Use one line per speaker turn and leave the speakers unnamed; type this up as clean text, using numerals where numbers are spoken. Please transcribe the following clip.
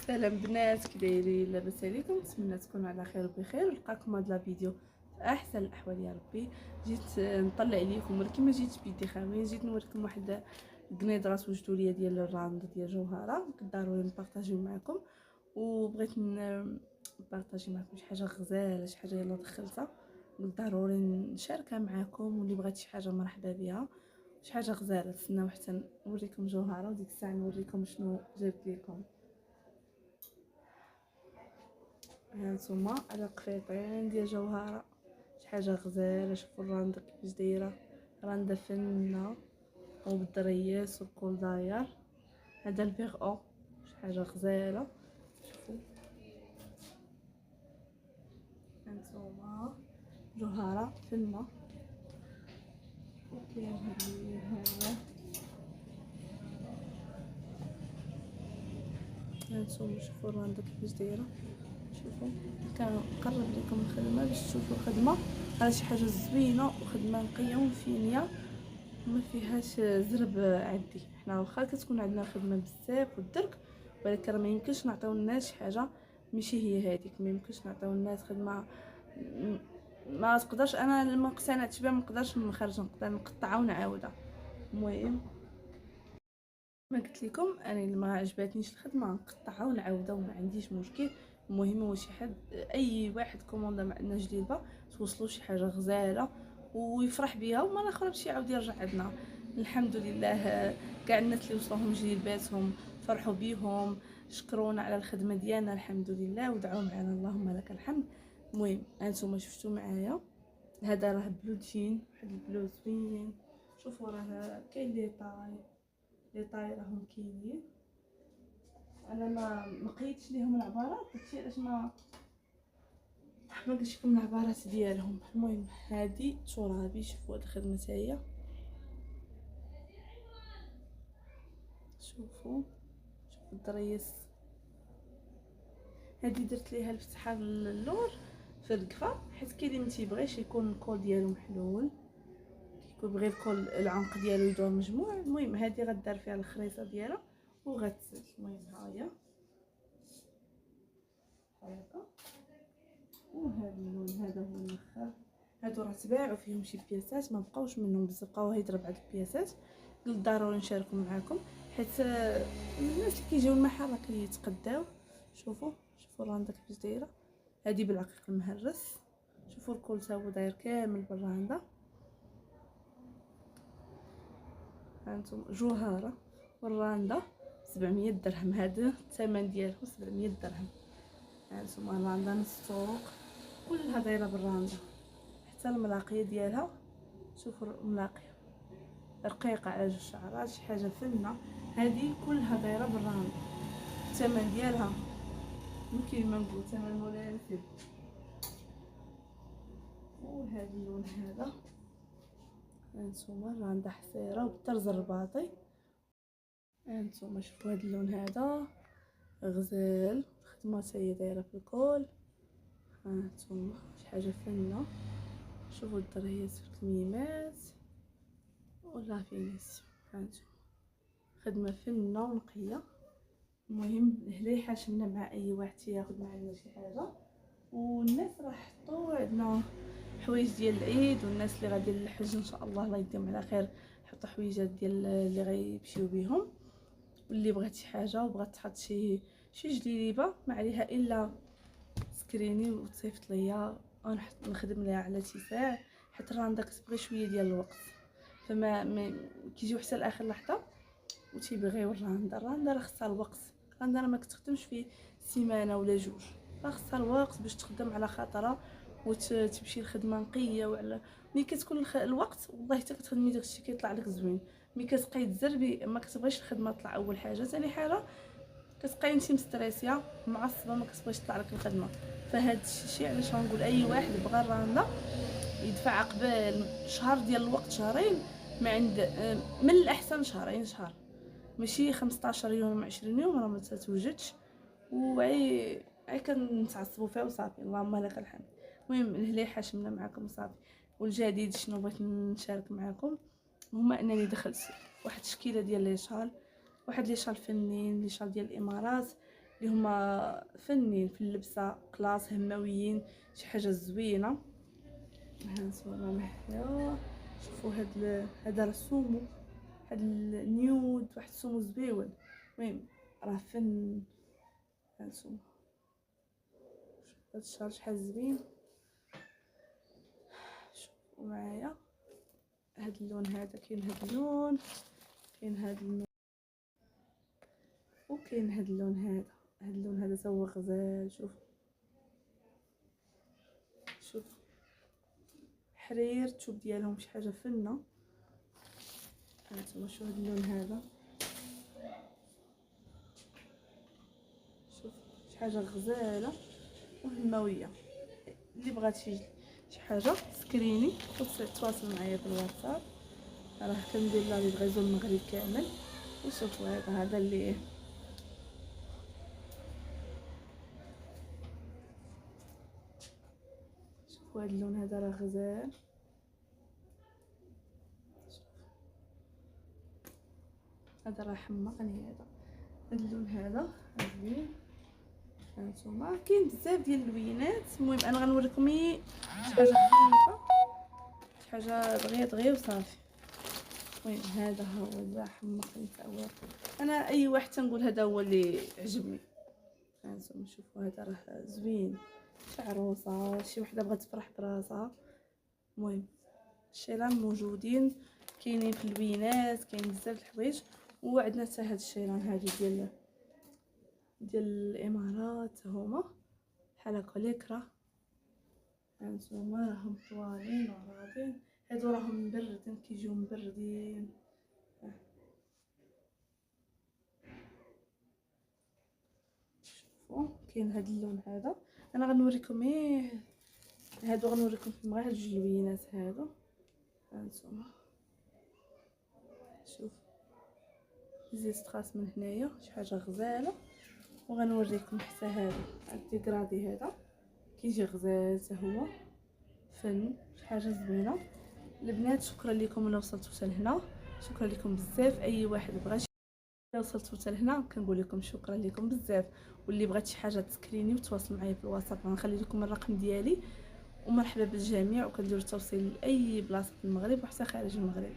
سلام بنات، كي دايرين؟ لاباس عليكم؟ نتمنى تكونوا على خير وبخير ونلقاكم هذا الفيديو في احسن الاحوال يا ربي. جيت نطلع عليكم ولكن ما جيتش بيدي خاويه، جيت نوريكم واحد القنيدرات وجدوا ليا ديال الراند ديال جوهره، ضروري نبارطاجيو معكم. وبغيت نبارطاجي معكم شي حاجه غزاله، شي حاجه يلا دخلتها قلت ضروري نشاركها معكم، واللي بغات شي حاجه مرحبا بها، شي حاجه غزاله. تسناو حتى نوريكم جوهره وديك الساعه نوريكم شنو جبت لكم. هانتوما على قفيطين ديال جوهره، شي حاجه غزاله. شوفوا الرانده كيفاش دايره، رانده فنه وبالدريس والكل داير. هذا الفيغ او، شي حاجه غزاله. شوفوا هانتوما جوهره فنه وكاين هذا. هانتوما شوفوا الرانده كيفاش دايره. شوفوا كنقرب لكم الخدمه باش تشوفوا الخدمه، راه شي حاجه زوينه وخدمه نقيه وفينيه وما فيهاش زرب عندي. حنا واخا كتكون عندنا الخدمه بزاف والدرك، ولكن ما يمكنش نعطيو الناس شي حاجه ماشي هي هذيك. ما يمكنش نعطيو الناس خدمه ما تقدرش، انا ما اقتنعتش بها، ما نقدرش نخرج، نقدر نقطعها ونعاودها. المهم ما قلت لكم انا اللي ما عجباتنيش الخدمه نقطعها ونعاودها وما عنديش مشكل. المهم هو شي حد، اي واحد كوموندا معنا جديده توصلوا شي حاجه غزاله ويفرح بها، ومره اخرى باش يعاود يرجع عندنا. الحمد لله كاع الناس اللي وصلوهم جديد باتهم فرحوا بيهم، شكرونا على الخدمه ديالنا الحمد لله ودعوا معنا اللهم لك الحمد. المهم هانتوما شفتوا معايا، هذا راه بلوتين، واحد البلو زوين. شوفوا راه كاين لي طاي راهم كاينين. انا ما قيدتش ليهم العبارات، داكشي علاش ما قلتش لكم العبارات ديالهم. المهم هذه ترابي، شوفوا هاد الخدمه تاهي، شوفوا الدريس. هذه درت ليها الفتحه اللور في القفا، حيت كاين اللي ما تيبغيش يكون الكول ديالو محلول، كيكون بغي الكول العنق ديالو يدور مجموع. المهم هذه غدار فيها الخريطه ديالها وغتسد. المهم ها هي هكا. وهذا اللون هذا هو الاخر. هادو راه تباعوا فيهم شي بياسات، ما بقاوش منهم بزاف، بقاو هيدرا بعض البياسات. قلت ضروري نشاركهم معكم حيت الناس اللي كيجيو المحل راه كيتقداو. شوفوا الرانده كيفاش دايره، هذه بالعقيق المهرس. شوفوا الكل تا هو داير كامل بالرانده. هانتوما جوهره والرانده 700 درهم، هذا الثمن ديالهم 700 درهم. هانتوما الرانده نص السوق كلها دايره بالرانده، حتى الملاقيه ديالها. شوفوا الملاقيه رقيقه على جوج شعرات، شي حاجه فنه. هذه كلها دايره بالرانده، الثمن ديالها يمكن ما نقول ثمن مناسب. وهذا اللون هذا هانتوما الرانده حصيره وبالطرز الرباطي. هانتوما شوفوا هذا اللون هذا غزال، خدمه هي دايره في الكول. هانتوما شي حاجه فنه. شوفوا الدريات في الكميمات ولا فينيس. هانتوما خدمه فنه ونقيه. المهم هلي حاشمنا مع اي واحد تياخد معنا شي حاجه. والناس راه حطوا عندنا حوايج ديال العيد، والناس اللي غادي للحج ان شاء الله يديهم على خير حطوا حويجات ديال اللي غيمشيو بيهم. واللي بغات شي حاجه وبغات تحط شي جليبه ما عليها الا سكريني وتصيفط ليا نخدم ليها على اتساع، حيت راه عندك تبغي شويه ديال الوقت. فما كيجيو حتى لاخر لحظه وتيبغيو الراندا راه خصها الوقت. الراندا راه ما كتخدمش في سيمانه ولا جوج، راه خصها الوقت باش تخدم على خاطرها وتمشي الخدمه نقيه. وعلى ملي كتكون الوقت والله حتى كتخدمي داكشي كيطلع لك زوين. ملي كتبقاي تزربي ما كتبغيش الخدمه تطلع اول حاجه، ثاني حاجه كتبقاي انت مستريسيه معصبه ما كتبغيش تطلع لك الخدمه. فهاد الشيء علاش غنقول اي واحد بغى الراندا يدفع قبل شهر ديال الوقت، شهرين ما عند من الاحسن شهر ماشي 15 يوم 20 يوم راه ما تتوجدش. وعي كنتعصبوا فيها وصافي اللهم لك الحمد. المهم الهلي حاشمنا معكم صافي. والجديد شنو بغيت نشارك معكم هما انني دخلت واحد التشكيله ديال لي شال، واحد لي شال فنين، لي شال ديال الامارات. اللي هما فنين في اللبسه، كلاس، هماويين، شي حاجه زوينه. هانتوما معايا، شوفوا هذا راه سومو، هاد النيود، واحد السومو زويون. المهم راه فن. هانتوما هاد الشهر شحال زوين. شوفوا معايا هاد اللون هذا، كاين هاد اللون، كاين هاد اللون، وكاين هاد اللون هذا. هاد اللون هذا تا هو غزال. شوف حرير، التوب ديالهم شي حاجه فنه. هانتوما شوف هاد اللون هذا، شوف شي حاجه غزاله وهماويه. اللي بغات شي حاجه سكريني تواصل معايا في الواتساب، راه كندير لا ليفريزو المغرب كامل. وشوفوا هذا اللي شوفوا هذا اللون هذا راه غزال. هذا راه حمقني. هذا اللون هذا زوين. هانتوما كاين بزاف ديال اللوينات. المهم انا غنوريكم شي حاجه خفيفه، شي حاجه دغيا وصافي. المهم هذا هو اللي حمقني تا هو. انا اي واحد تنقول هذا هو اللي عجبني. هانتوما شوفوا هذا راه زوين، شي عروسه، شي وحده بغات تفرح براسها. المهم الشيلان موجودين، كاينين في اللوينات، كاين بزاف د الحوايج. وعندنا حتى هاد الشيلان هادي ديال الامارات، هما بحال هكا ليكرا. هانتوما راهم طوالين وراضين. هادو راهم مبردين، كيجيو مبردين. شوفوا كاين هاد اللون هذا. انا غنوريكم هادو، غنوريكم فيهم غير هاد جوج لوينات هادو. هانتوما شوف زيد تخاص من هنايا شي حاجه غزاله. وغنوريكم حتى هذا الديكرادي، هذا كيجي غزال حتى هو فن، شي حاجه زوينه. البنات شكرا لكم الا وصلتوا حتى لهنا، شكرا لكم بزاف. اي واحد بغى الا وصلتوا حتى لهنا كنقول لكم شكرا لكم بزاف. واللي بغات شي حاجه تسكريني وتواصل معايا في الواتساب، غنخلي لكم الرقم ديالي. ومرحبا بالجميع، وكنديروا التوصيل لاي بلاصه في المغرب وحتى خارج المغرب.